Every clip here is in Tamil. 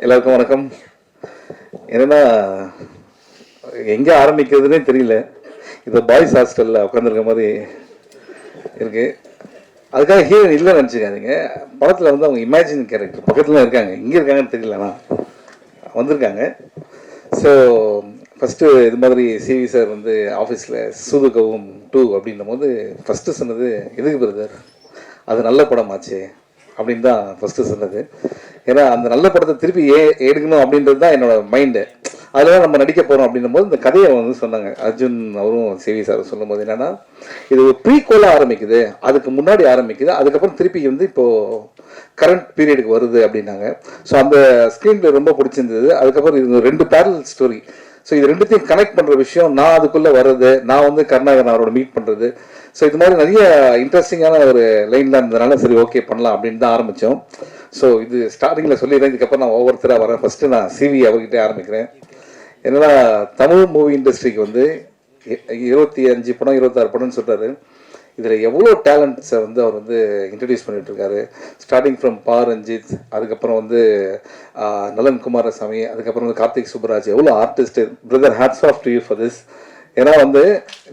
எல்லாருக்கும் வணக்கம். என்னன்னா எங்கே ஆரம்பிக்கிறதுனே தெரியல. இப்போ பாய்ஸ் ஹாஸ்டலில் உட்காந்துருக்க மாதிரி இருக்கு. அதுக்காக ஹீரோயின் இல்லை நினச்சிக்காதீங்க. படத்தில் வந்து அவங்க இமேஜின் கேரக்டர் பக்கத்தில் இருக்காங்க. இங்கே இருக்காங்கன்னு தெரியலண்ணா வந்திருக்காங்க. ஸோ ஃபஸ்ட்டு இது மாதிரி சிவி சார் வந்து ஆஃபீஸில் சூதுகவும் 2 அப்படின்னும் போது ஃபஸ்ட்டு சொன்னது எதுக்கு பிரதர், அது நல்ல படமாச்சு அப்படின்னு தான் ஃபஸ்ட்டு சொன்னது. ஏன்னா அந்த நல்ல படத்தை திருப்பி எடுக்கணும் அப்படின்றது தான் என்னோட மைண்டு. அதில் நம்ம நடிக்க போகிறோம் அப்படின்னும் போது இந்த கதையை வந்து சொன்னாங்க அர்ஜுன் அவரும் சிவி சார் சொல்லும் போது என்னென்னா, இது ஒரு ப்ரீக்வலாக ஆரம்பிக்குது, அதுக்கு முன்னாடி ஆரம்பிக்குது, அதுக்கப்புறம் திருப்பி வந்து இப்போது கரண்ட் பீரியடுக்கு வருது அப்படின்னாங்க. ஸோ அந்த ஸ்க்ரீனில் ரொம்ப பிடிச்சிருந்தது. அதுக்கப்புறம் இது 2 பேரலல் ஸ்டோரி. ஸோ இது ரெண்டுத்தையும் கனெக்ட் பண்ணுற விஷயம், நான் அதுக்குள்ளே வர்றது, நான் வந்து கருணாகரன் அவரோட மீட் பண்ணுறது. ஸோ இது மாதிரி நிறைய இன்ட்ரெஸ்டிங்கான ஒரு லைன்லாம் இருந்ததுனால சரி ஓகே பண்ணலாம் அப்படின்னு தான் ஆரம்பித்தோம். ஸோ இது ஸ்டார்டிங்கில் சொல்லிடுறேன், இதுக்கப்புறம் நான் ஒவ்வொருத்தராக வரேன். ஃபஸ்ட்டு நான் சிவி அவர்கிட்டே ஆரம்பிக்கிறேன். என்னன்னா தமிழ் மூவி இண்டஸ்ட்ரிக்கு வந்து 25 படம் 26 படம்னு சொல்கிறாரு. இதில் எவ்வளோ டேலண்ட்ஸை வந்து அவர் வந்து இன்ட்ரடியூஸ் பண்ணிகிட்ருக்காரு. ஸ்டார்டிங் ஃப்ரம் பா ரஞ்சித், அதுக்கப்புறம் வந்து நலன் குமாரசாமி, அதுக்கப்புறம் வந்து கார்த்திக் சுப்பராஜ், எவ்வளோ artist. Brother, hats off to you for this. ஏன்னா வந்து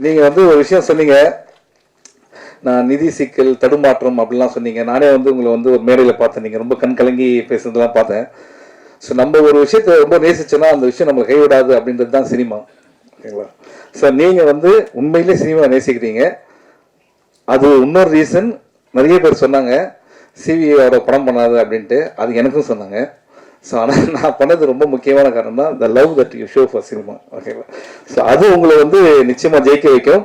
நீங்கள் வந்து ஒரு விஷயம் சொன்னீங்க, நான் நிதி சிக்கல் தடுமாற்றம் அப்படிலாம் சொன்னீங்க. நானே வந்து உங்களை வந்து ஒரு மேடையில் பார்த்தேன், நீங்கள் ரொம்ப கண் கலங்கி பேசுனதெல்லாம் பார்த்தேன். ஸோ நம்ம ஒரு விஷயத்தை ரொம்ப நேசிச்சோன்னா அந்த விஷயம் நம்மளை கைவிடாது அப்படின்றது தான் சினிமா, ஓகேங்களா? ஸோ நீங்கள் வந்து உண்மையிலே சினிமா நேசிக்கிறீங்க. அது இன்னொரு ரீசன். நிறைய பேர் சொன்னாங்க சிவியோட படம் பண்ணாது அப்படின்ட்டு, அது எனக்கும் சொன்னாங்க. ஸோ ஆனால் நான் பண்ணது ரொம்ப முக்கியமான காரணம் தான் the love that you show for cinema, ஓகேவா? ஸோ அது உங்களை வந்து நிச்சயமாக ஜெயிக்க வைக்கும்.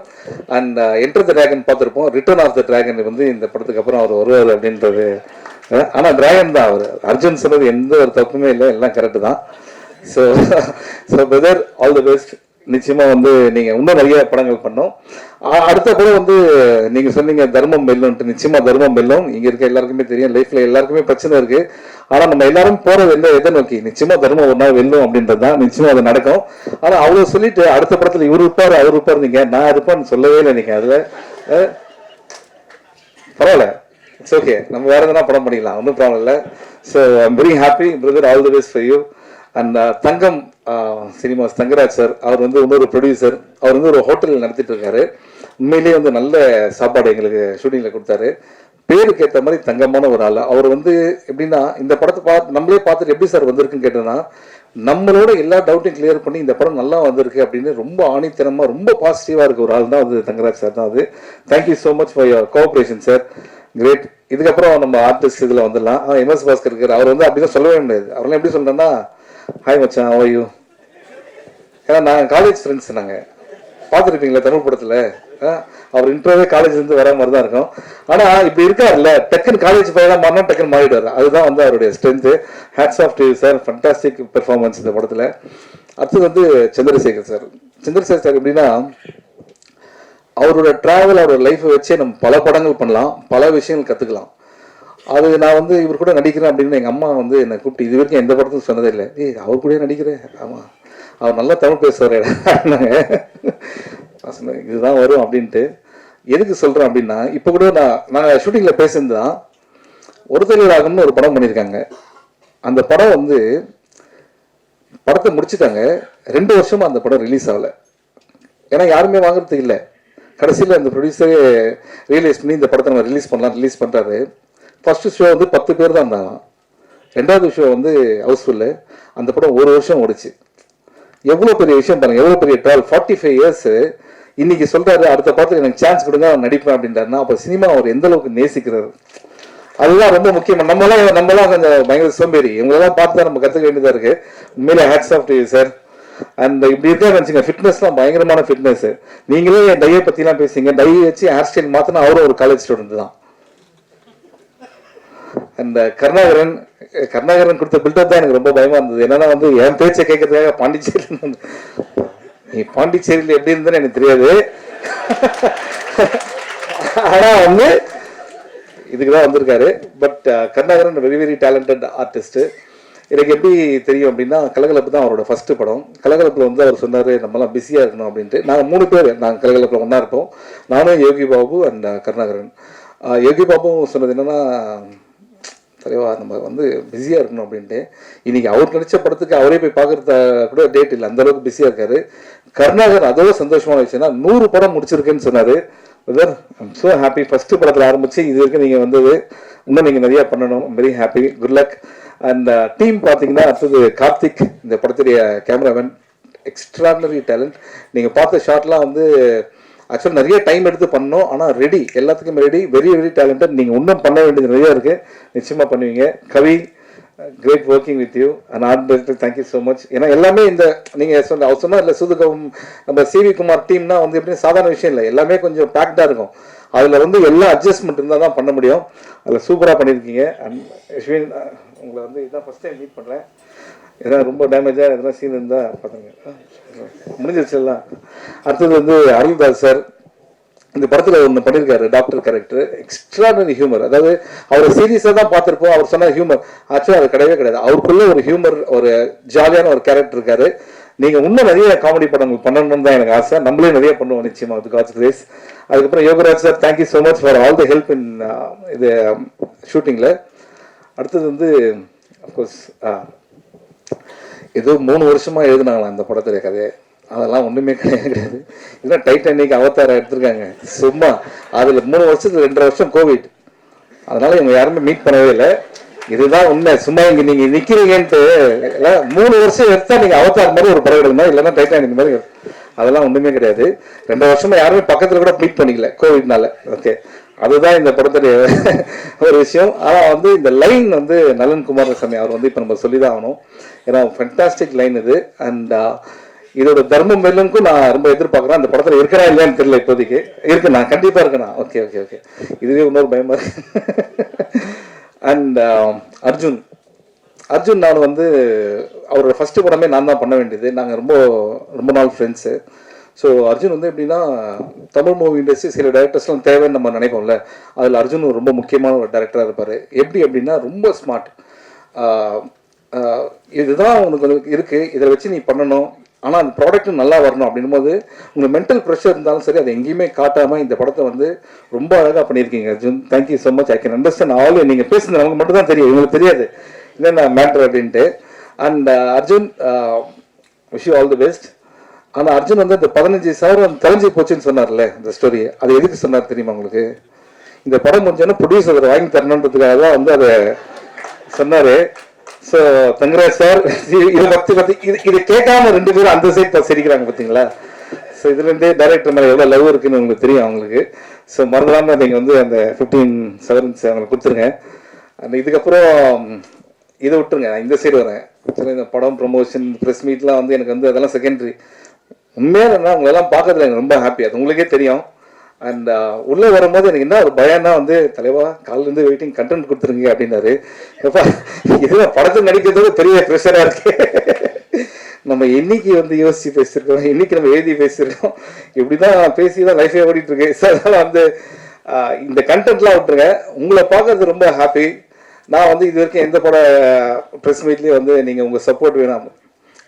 அண்ட் என்டர் த டிராகன் பார்த்துருப்போம், ரிட்டர்ன் ஆஃப் த டிராகன் வந்து இந்த படத்துக்கு அப்புறம் அவர் வருவார் அப்படின்றது. ஆனால் டிராகன் தான் அவர். அர்ஜுன் சொன்னது எந்த ஒரு தப்புமே இல்லை, எல்லாம் கரெக்டு தான். So brother, all the best. நிச்சயமாக வந்து நீங்கள் இன்னும் நிறைய படங்கள் பண்ணோம். அடுத்த படம் வந்து நீங்கள் சொன்னீங்க தர்மம் வெல்லும்ட்டு. நிச்சயமாக தர்மம் வெல்லும். இங்கே இருக்க எல்லாருக்குமே தெரியும், லைஃப்பில் எல்லாருக்குமே பிரச்சனை இருக்குது. ஆனால் நம்ம எல்லாரும் போகிறது எதை நோக்கி? நிச்சயமாக தர்மம் ஒரு நாள் வெல்லும் அப்படின்றது தான். நிச்சயமாக அது நடக்கும். ஆனால் அவ்வளோ சொல்லிட்டு அடுத்த படத்தில் இவர் இருப்பார் அவர் இருப்பார், நீங்கள் நான் இருப்பான்னு சொல்லவே இல்லை. நீங்கள் அதில் பரவாயில்ல, இட்ஸ் ஓகே, நம்ம வேறு எதனா படம் பண்ணிக்கலாம், ஒன்றும் ப்ராப்ளம் இல்லை. So I'm very happy brother, all the best for you. And Thangam Cinemas Thangaraj sir, அவர் வந்து இன்னொரு ப்ரொடியூசர். அவர் வந்து ஒரு ஹோட்டல் நடத்திட்டு இருக்காரு. உண்மையிலேயே வந்து நல்ல சாப்பாடு எங்களுக்கு ஷூட்டிங்கில் கொடுத்தாரு. பேருக்கு ஏற்ற மாதிரி தங்கமான ஒரு ஆள். அவர் வந்து எப்படின்னா, இந்த படத்தை நம்மளே பார்த்துட்டு எப்படி சார் வந்திருக்குன்னு கேட்டோன்னா, நம்மளோட எல்லா டவுட்டையும் கிளியர் பண்ணி இந்த படம் நல்லா வந்திருக்கு அப்படின்னு ரொம்ப ஆணித்தனமாக ரொம்ப பாசிட்டிவாக இருக்க ஒரு ஆள் தான் வந்து தங்கராஜ் சார் தான். அது thank you so much for your cooperation sir, great. இதுக்கப்புறம் நம்ம ஆர்டிஸ்ட் இதில் வந்துடலாம். MS பாஸ்கர் இருக்கார். அவர் வந்து அப்படிதான் சொல்லவே முடியாது. அவரெல்லாம் எப்படி சொல்கிறேன்னா, ஹாய் மச்சான், ஹவ் ஆர் யூ? ஏன்னா நாங்கள் காலேஜ் ஃப்ரெண்ட்ஸ். நாங்கள் பார்த்துருப்பீங்களா தமிழ் படத்தில், அவர் இன்ட்ரோவே காலேஜ்லேருந்து வர மாதிரி தான் இருக்கும். ஆனால் இப்படி இருக்காருல்ல, டக்குன்னு காலேஜ் போய் தான் மாறினா டக்குன்னு மாறிடுவார். அதுதான் வந்து அவருடைய strength. Hats off to sir, fantastic performance இந்த படத்தில். அடுத்தது வந்து சந்திரசேகர் சார். சந்திரசேகர் சார் எப்படின்னா, அவரோட ட்ராவல், அவரோட லைஃப்பை வச்சே நம்ம பல படங்கள் பண்ணலாம், பல விஷயங்கள் கற்றுக்கலாம். அது நான் வந்து இவர் கூட நடிக்கிறேன் அப்படின்னு எங்கள் அம்மா வந்து என்னை கூப்பிட்டு இது வரைக்கும் எந்த படத்துக்கும் சொன்னதே இல்லை. அவர் கூட நடிக்கிறேன், ஆமாம் அவர் நல்லா தமிழ் பேசுவார் நான் சொன்னேன் இதுதான் வரும் அப்படின்ட்டு. எதுக்கு சொல்கிறேன் அப்படின்னா, இப்போ கூட நாங்கள் ஷூட்டிங்கில் பேசுனது தான். ஒருத்தர் ராகம்னு ஒரு படம் பண்ணியிருக்காங்க. அந்த படம் வந்து படத்தை முடிச்சுட்டாங்க. 2 வருஷமாக அந்த படம் ரிலீஸ் ஆகலை. ஏன்னா யாருமே வாங்குறதுக்கு இல்லை. கடைசியில் அந்த ப்ரொடியூசரே ரியலைஸ் பண்ணி இந்த படத்தை நம்ம ரிலீஸ் பண்ணுறாரு. ஃபஸ்ட்டு ஷோ வந்து 10 பேர் தான் இருந்தாங்க. 2வது ஷோ வந்து ஹவுஸ்ஃபுல்லு. அந்த படம் 1 வருஷம் ஓடிச்சு. எவ்வளோ பெரிய விஷயம் பாருங்கள், எவ்வளோ பெரிய ட்ராவல். 45 இயர்ஸு. இன்னைக்கு சொல்கிறாரு அடுத்த படத்தில் எனக்கு சான்ஸ் கொடுங்க, அவன் நடிப்பேன் அப்படின்றாருன்னா, அப்போ சினிமா அவர் எந்த அளவுக்கு நேசிக்கிறாரு, அதுதான் ரொம்ப முக்கியம். நம்மளாம் கொஞ்சம் பயங்கர சோம்பேறி. இவங்களெல்லாம் பார்த்து தான் நம்ம கற்றுக்க வேண்டியதாக இருக்குது. உண்மையிலே hats off to you sir. And இப்படி இருக்கா நினச்சிங்க, ஃபிட்னஸ்லாம் பயங்கரமான ஃபிட்னஸ். நீங்களே என் டையை பற்றிலாம் பேசுங்க. டை வச்சு ஹேர் ஸ்டைல் மாற்றினா அவரும் ஒரு காலேஜ் ஸ்டூடெண்ட் தான். அந்த கருணாகரன் கொடுத்த பில்டப் தான் எனக்கு ரொம்ப பயமாக இருந்தது. என்னன்னா வந்து என் பேச்சை கேட்கறதுக்காக பாண்டிச்சேரியில், நீ பாண்டிச்சேரியில் எப்படி இருந்தேன்னு எனக்கு தெரியாது. ஆனால் வந்து இதுக்கு தான் வந்திருக்காரு. But Karunakaran very very talented artist. எனக்கு எப்படி தெரியும் அப்படின்னா, கலகலப்பு தான் அவரோட ஃபஸ்ட்டு படம். கலகலப்பில் வந்து அவர் சொன்னார் நம்மலாம் பிஸியாக இருக்கணும் அப்படின்ட்டு. நாங்கள் 3 பேர் நாங்கள் கலகலப்பில் ஒன்றா இருப்போம். நானும் யோகி பாபு அண்ட் கருணாகரன். யோகி பாபுவும் சொன்னது என்னென்னா, தலைவா நம்ம வந்து பிஸியாக இருக்கணும் அப்படின்ட்டு. இன்றைக்கி அவர் நடித்த படத்துக்கு அவரே போய் பார்க்குறத கூட டேட் இல்லை, அந்தளவுக்கு பிஸியாக இருக்கார். கருணாகர் அதோட சந்தோஷமான விஷயம்னா 100 படம் முடிச்சிருக்கேன்னு சொன்னார். Brother I'm so happy. First படத்தில் ஆரம்பித்து இது வரைக்கும் நீங்கள் வந்தது, இன்னும் நீங்கள் நிறையா பண்ணணும். Very happy, good luck. And team பார்த்தீங்கன்னா அடுத்தது கார்த்திக், இந்த படத்துடைய கேமராமேன், எக்ஸ்ட்ராடனரி டேலண்ட். நீங்கள் பார்த்த ஷாட்லாம் வந்து ஆக்சுவலாக நிறைய டைம் எடுத்து பண்ணோம், ஆனால் ரெடி, எல்லாத்துக்குமே ரெடி, வெரி வெரி டேலண்டட். நீங்கள் இன்னும் பண்ண வேண்டியது நிறையா இருக்குது, நிச்சயமாக பண்ணுவீங்க. Kavi, great working with you and art director, thank you so much. ஏன்னா எல்லாமே இந்த நீங்கள் அவர் சொன்னால் இல்லை, சூதுகம் நம்ம சிவி குமார் டீம்னா வந்து எப்படின்னு சாதாரண விஷயம் இல்லை, எல்லாமே கொஞ்சம் பேக்டாக இருக்கும். அதில் வந்து எல்லா அட்ஜஸ்ட்மெண்ட் இருந்தால் தான் பண்ண முடியும். அதில் சூப்பராக பண்ணியிருக்கீங்க. அண்ட் யஸ்வின், உங்களை வந்து இதுதான் ஃபஸ்ட் டைம் மீட் பண்ணுறேன். எதாவது ரொம்ப டேமேஜாக எதனா சீன் இருந்தால் பார்த்துங்க, முடிஞ்சிருச்சுலாம். அடுத்தது வந்து அருள்தாஸ் சார், இந்த படத்தில் ஒன்று பண்ணியிருக்காரு, டாக்டர் கேரக்டர், எக்ஸ்ட்ராடனரி ஹியூமர். அதாவது அவரை சீரியஸாக தான் பார்த்துருப்போம், அவர் சொன்ன ஹியூமர் ஆக்சுவலாக அது கிடையவே கிடையாது. அவருக்குள்ளே ஒரு ஹியூமர், ஒரு ஜாலியான ஒரு கேரக்டர் இருக்காரு. நீங்கள் இன்னும் நிறைய காமெடி படங்கள் பண்ணணும்னு தான் எனக்கு ஆசை. நம்மளே நிறைய பண்ணுவோம் நிச்சயமாக, வித் காட்ஸ் கிரேஸ். அதுக்கப்புறம் Yogaraj sir, thank you so much for all the help in இது ஷூட்டிங்கில். அடுத்தது வந்து அஃப்கோர்ஸ் ஏதோ 3 வருஷமாக எழுதுனாங்களாம் இந்த படத்துடைய கதையை. அதெல்லாம் ஒன்றுமே கிடையாது. இதெல்லாம் டைட்டானிக், அவதாரம் எடுத்திருக்காங்க சும்மா. அதில் 3 வருஷத்துக்கு 2.5 வருஷம் கோவிட், அதனால இவங்க யாருமே மீட் பண்ணவே இல்லை. இதுதான் உண்மை. சும்மா இங்கே நீங்கள் நிற்கிறீங்கன்ட்டு 3 வருஷம் எடுத்தால் நீங்கள் அவதார் மாதிரி ஒரு படம் எடுக்கணும், இல்லைன்னா டைட்டானிக் மாதிரி. அதெல்லாம் ஒன்றுமே கிடையாது. 2 வருஷமா யாருமே பக்கத்தில் கூட மீட் பண்ணிக்கல கோவிட்னால. ஓகே, அதுதான் இந்த படத்துடைய ஒரு விஷயம். ஆனால் வந்து இந்த லைன் வந்து நலன் குமாரசாமி அவர் வந்து இப்போ நம்ம சொல்லி தான் ஆகணும். ஏன்னா ஃபென்டாஸ்டிக் லைன் இது. அண்ட் இதோட தர்மம் வெல்லுக்கும் நான் ரொம்ப எதிர்பார்க்குறேன். அந்த படத்தில் இருக்கிறா இல்லையான்னு தெரியல, இப்போதைக்கு இருக்கு, நான் கண்டிப்பாக இருக்கேண்ணா. ஓகே ஓகே ஓகே, இதுவே இன்னொரு பயமாக இருக்கு. அண்ட் அர்ஜுன் நான் வந்து அவரோட ஃபஸ்ட்டு படமே நான் தான் பண்ண வேண்டியது. நாங்கள் ரொம்ப நாள் ஃப்ரெண்ட்ஸு. ஸோ அர்ஜுன் வந்து எப்படின்னா, தமிழ் மூவி இண்டஸ்ட்ரி சில டேரக்டர்ஸ்லாம் தேவைன்னு நம்ம நினைப்போம்ல, அதில் அர்ஜுன் ரொம்ப முக்கியமான ஒரு டேரக்டராக இருப்பார். எப்படி அப்படின்னா ரொம்ப ஸ்மார்ட். இதுதான் உனக்கு இருக்குது, இதை வச்சு நீ பண்ணணும், ஆனால் அந்த ப்ராடக்ட்டும் நல்லா வரணும் அப்படின்னும் போது உங்கள் மென்டல் ப்ரெஷர் இருந்தாலும் சரி அதை எங்கேயுமே காட்டாமல் இந்த படத்தை வந்து ரொம்ப அழகாக பண்ணியிருக்கீங்க Arjun. Thank you so much. I can understand all. நீங்கள் பேசுனது நமக்கு மட்டும் தான் தெரியும், இவங்களுக்கு தெரியாது என்னென்ன மேட்ரு அப்படின்ட்டு. And Arjun, wish you all the best. ஆனால் அர்ஜுன் வந்து அந்த 15,000 தொலைஞ்சி போச்சுன்னு சொன்னார்ல, இந்த ஸ்டோரி, அது எதுக்கு சொன்னார் தெரியுமா உங்களுக்கு? இந்த படம் முடிஞ்சோன்னா ப்ரொடியூசர் வாங்கி தரணுன்றதுக்காக தான் வந்து அதை சொன்னார். ஸோ தங்கராஜ் சார், இதை கேட்காம 2 பேரும் அந்த சைட் சிரிக்கிறாங்க பார்த்தீங்களா? ஸோ இதுலேருந்தே டைரக்டர் மேலே எவ்வளோ லவ் இருக்குன்னு உங்களுக்கு தெரியும் அவங்களுக்கு. ஸோ மறந்துடாமல் நீங்கள் வந்து அந்த 15,000 அவங்களுக்கு கொடுத்துருங்க. அந்த இதுக்கப்புறம் இதை விட்டுருங்க, நான் இந்த சைடு வரேன். ஆக்சுவலாக இந்த படம் ப்ரொமோஷன் ப்ரெஸ் மீட்லாம் வந்து எனக்கு வந்து அதெல்லாம் செகண்டரி. உண்மையாக என்ன உங்களெல்லாம் பார்க்கறதுல எனக்கு ரொம்ப ஹாப்பி, அது உங்களுக்கே தெரியும். அண்ட் உள்ளே வரும்போது எனக்கு என்ன ஒரு பயம்னா வந்து, தலைவா காலிலேருந்து வெயிட்டிங், கண்டென்ட் கொடுத்துருங்க அப்படின்னாரு. எப்பா இதுதான் படத்தை நடிக்கிறதோட பெரிய ப்ரெஷராக இருக்கு. நம்ம என்னைக்கு வந்து யோசித்து பேசியிருக்கோம், என்னைக்கு நம்ம எழுதி பேசியிருக்கோம், இப்படி தான் பேசி தான் லைஃபே ஓடிட்டு இருக்கு. ஸோ அதனால் வந்து இந்த கண்டென்ட்லாம் விட்டுருங்க. உங்களை பார்க்கறது ரொம்ப ஹாப்பி. நான் வந்து இது வரைக்கும் எந்த ப்ரெஸ் மீட்லேயும் வந்து நீங்கள் உங்கள் சப்போர்ட் வேணாம்,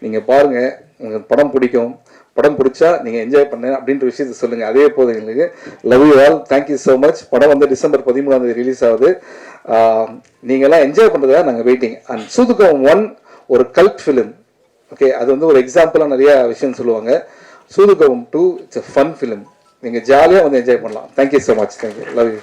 நீங்கள் பாருங்கள், உங்களுக்கு படம் பிடிக்கும், படம் பிடிச்சா நீங்கள் என்ஜாய் பண்ண அப்படின்ற விஷயத்தை சொல்லுங்கள், அதே போதும் எங்களுக்கு. Love you all, thank you so much. படம் வந்து டிசம்பர் 13 ரிலீஸ் ஆகுது. நீங்கள்லாம் என்ஜாய் பண்ணுறதா நாங்கள் வெயிட்டிங். அண்ட் சூதுகம் 1 ஒரு கல்ட் ஃபிலிம். ஓகே, அது வந்து ஒரு எக்ஸாம்பிளாக நிறையா விஷயம் சொல்லுவாங்க. சூதுகம் 2 இட்ஸ் எ ஃபன் ஃபிலிம். நீங்கள் ஜாலியாக வந்து என்ஜாய் பண்ணலாம். Thank you so much. Thank you, love you.